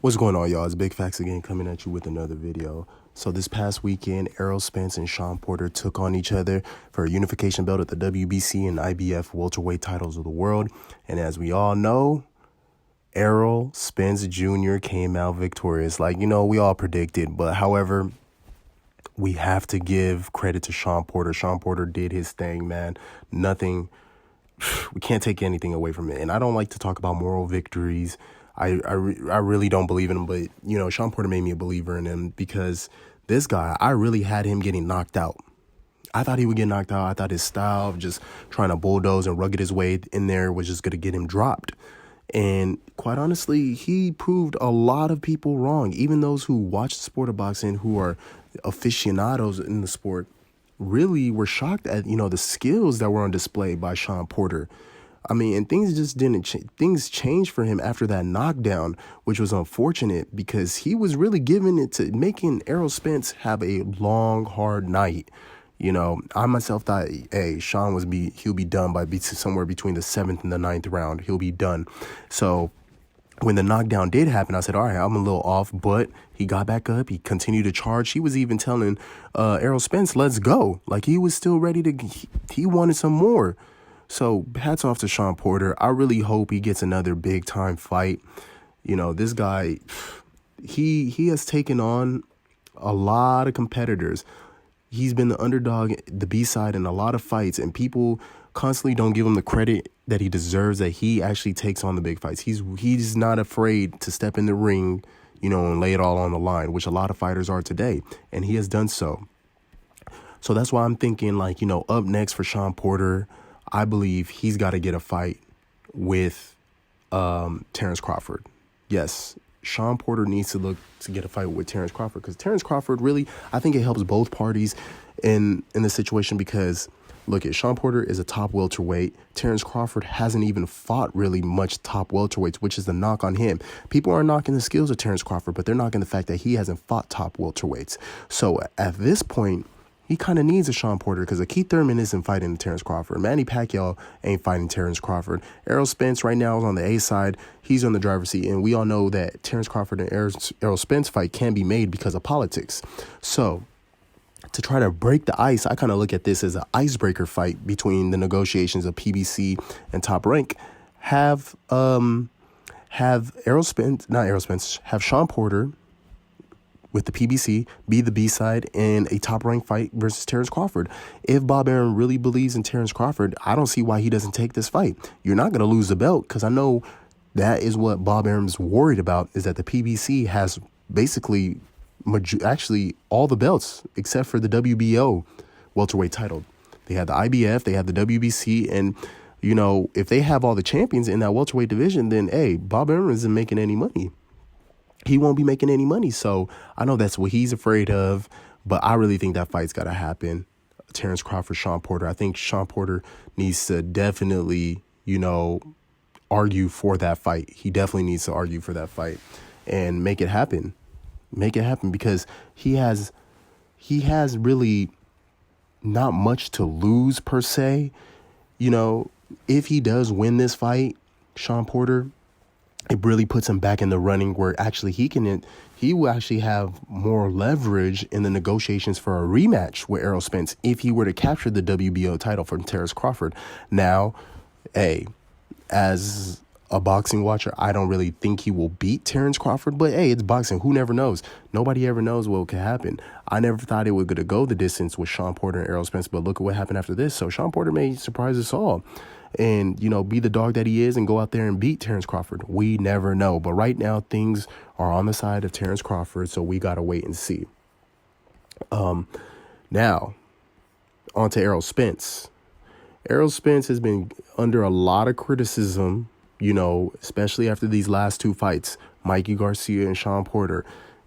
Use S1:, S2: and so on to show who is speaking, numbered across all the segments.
S1: What's going on, y'all? It's Big Facts again, coming at you with another video. So this past weekend, Errol Spence and Shawn Porter took on each other for a unification belt at the WBC and IBF welterweight titles of the world. And as we all know, Errol Spence Jr. came out victorious. We all predicted. But however, we have to give credit to Shawn Porter. Shawn Porter did his thing, man. We can't take anything away from it. And I don't like to talk about moral victories. I really don't believe in him, but, Shawn Porter made me a believer in him because this guy, I really had him getting knocked out. I thought he would get knocked out. I thought his style of just trying to bulldoze and rugged his way in there was just going to get him dropped. And quite honestly, he proved a lot of people wrong. Even those who watch the sport of boxing, who are aficionados in the sport, really were shocked at, the skills that were on display by Shawn Porter. I mean, and things just didn't things changed for him after that knockdown, which was unfortunate because he was really giving it to making Errol Spence have a long, hard night. I myself thought, hey, he'll be done by somewhere between the 7th and the 9th round. He'll be done. So when the knockdown did happen, I said, all right, I'm a little off, but he got back up. He continued to charge. He was even telling Errol Spence, let's go. Like, he was still ready he wanted some more. So hats off to Shawn Porter. I really hope he gets another big time fight. This guy, he has taken on a lot of competitors. He's been the underdog, the B-side in a lot of fights, and people constantly don't give him the credit that he deserves, that he actually takes on the big fights. He's not afraid to step in the ring, and lay it all on the line, which a lot of fighters are today, and he has done so. So that's why I'm thinking, up next for Shawn Porter, I believe he's got to get a fight with Terrence Crawford. Yes, Shawn Porter needs to look to get a fight with Terrence Crawford because Terrence Crawford really, I think it helps both parties in the situation because, look, Shawn Porter is a top welterweight. Terrence Crawford hasn't even fought really much top welterweights, which is the knock on him. People are knocking the skills of Terrence Crawford, but they're knocking the fact that he hasn't fought top welterweights. So at this point, he kind of needs a Shawn Porter because Keith Thurman isn't fighting Terrence Crawford. Manny Pacquiao ain't fighting Terrence Crawford. Errol Spence right now is on the A side. He's on the driver's seat. And we all know that Terrence Crawford and Errol Spence fight can be made because of politics. So to try to break the ice, I kind of look at this as an icebreaker fight between the negotiations of PBC and Top Rank. Have Shawn Porter with the PBC, be the B-side in a top-ranked fight versus Terrence Crawford. If Bob Arum really believes in Terrence Crawford, I don't see why he doesn't take this fight. You're not going to lose the belt because I know that is what Bob Arum's worried about, is that the PBC has basically actually all the belts except for the WBO welterweight title. They have the IBF, they have the WBC, and, if they have all the champions in that welterweight division, then, hey, Bob Arum isn't making any money. He won't be making any money. So I know that's what he's afraid of, but I really think that fight's got to happen. Terrence Crawford, Shawn Porter. I think Shawn Porter needs to definitely, argue for that fight. He definitely needs to argue for that fight and make it happen. Make it happen because he has really not much to lose per se. If he does win this fight, Shawn Porter, it really puts him back in the running where actually he will actually have more leverage in the negotiations for a rematch with Errol Spence if he were to capture the WBO title from Terrence Crawford. Now, hey, as a boxing watcher, I don't really think he will beat Terrence Crawford, but hey, it's boxing. Who never knows? Nobody ever knows what could happen. I never thought it was going to go the distance with Shawn Porter and Errol Spence, but look at what happened after this. So Shawn Porter may surprise us all and, be the dog that he is and go out there and beat Terrence Crawford. We never know. But right now, things are on the side of Terrence Crawford, so we got to wait and see. Now, on to Errol Spence. Errol Spence has been under a lot of criticism, especially after these last two fights, Mikey Garcia and Shawn Porter.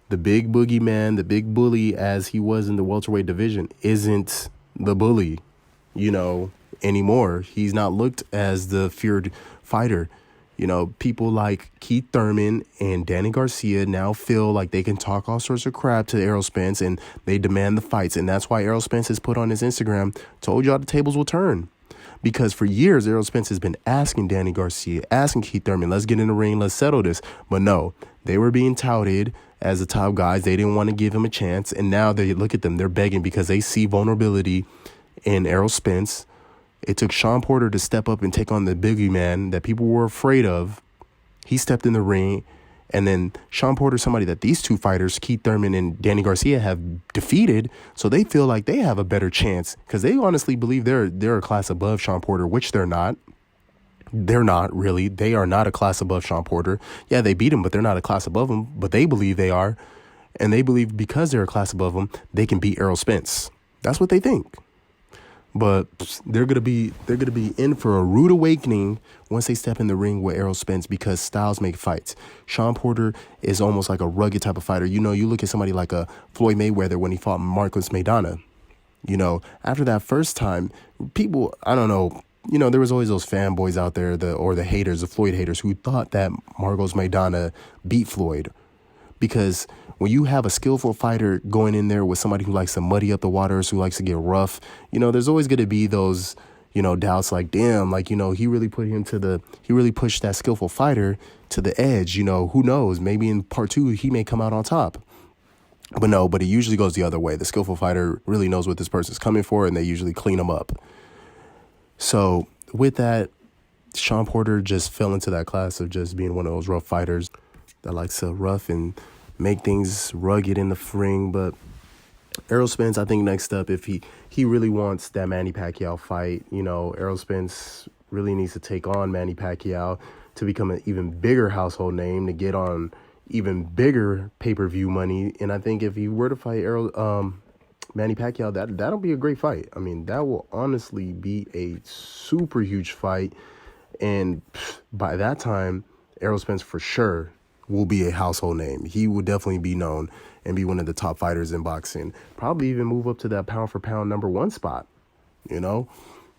S1: The big boogeyman, the big bully as he was in the welterweight division, isn't the bully, anymore. He's not looked as the feared fighter. People like Keith Thurman and Danny Garcia now feel like they can talk all sorts of crap to Errol Spence and they demand the fights. And that's why Errol Spence has put on his Instagram, told y'all the tables will turn. Because for years, Errol Spence has been asking Danny Garcia, asking Keith Thurman, let's get in the ring, let's settle this. But no, they were being touted as the top guys. They didn't want to give him a chance. And now they look at them, they're begging because they see vulnerability in Errol Spence. It took Shawn Porter to step up and take on the biggie man that people were afraid of. He stepped in the ring. And then Shawn Porter, somebody that these two fighters, Keith Thurman and Danny Garcia, have defeated. So they feel like they have a better chance because they honestly believe they're a class above Shawn Porter, which they're not. They're not really. They are not a class above Shawn Porter. Yeah, they beat him, but they're not a class above him. But they believe they are. And they believe because they're a class above him, they can beat Errol Spence. That's what they think. But they're gonna be in for a rude awakening once they step in the ring with Errol Spence because styles make fights. Shawn Porter is almost like a rugged type of fighter. You know, you look at somebody like a Floyd Mayweather when he fought Marcos Maidana. You know, after that first time, people, I don't know, you know, there was always those fanboys out there, the haters, the Floyd haters, who thought that Marcos Maidana beat Floyd. Because when you have a skillful fighter going in there with somebody who likes to muddy up the waters, who likes to get rough, you know, there's always going to be those, you know, doubts like, damn, like, you know, he really pushed that skillful fighter to the edge. You know, who knows? Maybe in part 2, he may come out on top. But no, but it usually goes the other way. The skillful fighter really knows what this person's coming for, and they usually clean them up. So with that, Shawn Porter just fell into that class of just being one of those rough fighters that likes to rough and make things rugged in the ring. But Errol Spence, I think next up, if he really wants that Manny Pacquiao fight, you know, Errol Spence really needs to take on Manny Pacquiao to become an even bigger household name, to get on even bigger pay-per-view money. And I think if he were to fight Manny Pacquiao, that'll be a great fight. I mean, that will honestly be a super huge fight. And by that time, Errol Spence for sure will be a household name. He will definitely be known and be one of the top fighters in boxing. Probably even move up to that pound-for-pound #1 spot, you know?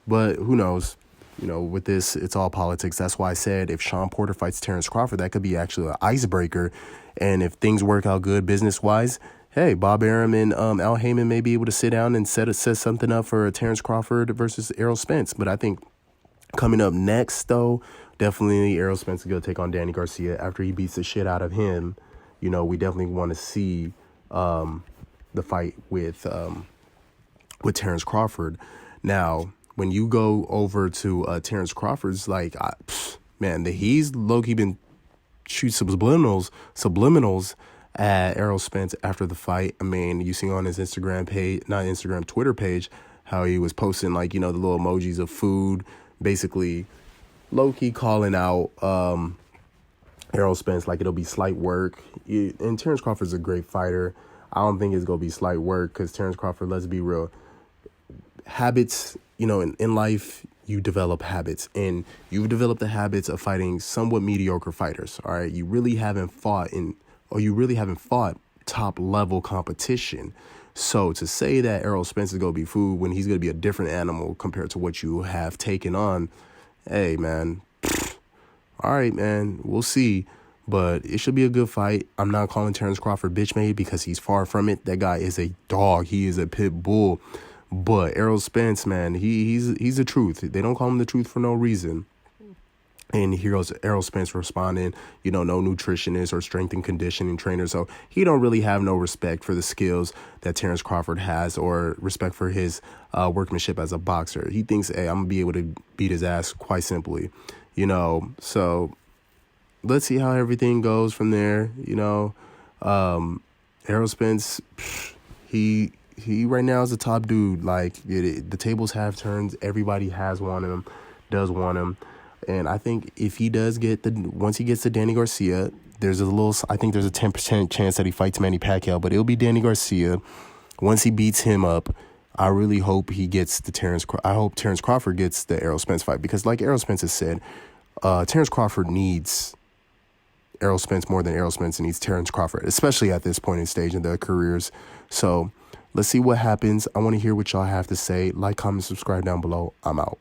S1: But who knows? You know, with this, it's all politics. That's why I said if Shawn Porter fights Terrence Crawford, that could be actually an icebreaker. And if things work out good business-wise, hey, Bob Arum and Al Heyman may be able to sit down and set something up for Terrence Crawford versus Errol Spence. But I think coming up next, though, definitely Errol Spence is going to take on Danny Garcia after he beats the shit out of him. You know, we definitely want to see the fight with Terrence Crawford. Now, when you go over to Terrence Crawford's, like, man, he's low-key been shooting subliminals at Errol Spence after the fight. I mean, you see on his Twitter page, how he was posting, like, you know, the little emojis of food, basically low-key calling out Errol Spence like it'll be slight work. And Terrence Crawford's a great fighter. I don't think it's going to be slight work because Terrence Crawford, let's be real, habits, you know, in life, you develop habits. And you've developed the habits of fighting somewhat mediocre fighters, all right? You really haven't fought top-level competition. So to say that Errol Spence is going to be food when he's going to be a different animal compared to what you have taken on, hey, man, all right, man, we'll see. But it should be a good fight. I'm not calling Terrence Crawford bitch made because he's far from it. That guy is a dog. He is a pit bull. But Errol Spence, man, he's the truth. They don't call him the truth for no reason. And here goes Errol Spence responding, you know, no nutritionist or strength and conditioning trainer. So he don't really have no respect for the skills that Terrence Crawford has or respect for his workmanship as a boxer. He thinks, hey, I'm going to be able to beat his ass quite simply, you know. So let's see how everything goes from there, you know. Errol Spence, he right now is the top dude. Like, the tables have turned. Everybody does want him. And I think if he does once he gets to Danny Garcia, I think there's a 10% chance that he fights Manny Pacquiao, but it'll be Danny Garcia. Once he beats him up, I really hope I hope Terrence Crawford gets the Errol Spence fight, because like Errol Spence has said, Terrence Crawford needs Errol Spence more than Errol Spence needs Terrence Crawford, especially at this point in stage in their careers. So let's see what happens. I want to hear what y'all have to say. Like, comment, subscribe down below. I'm out.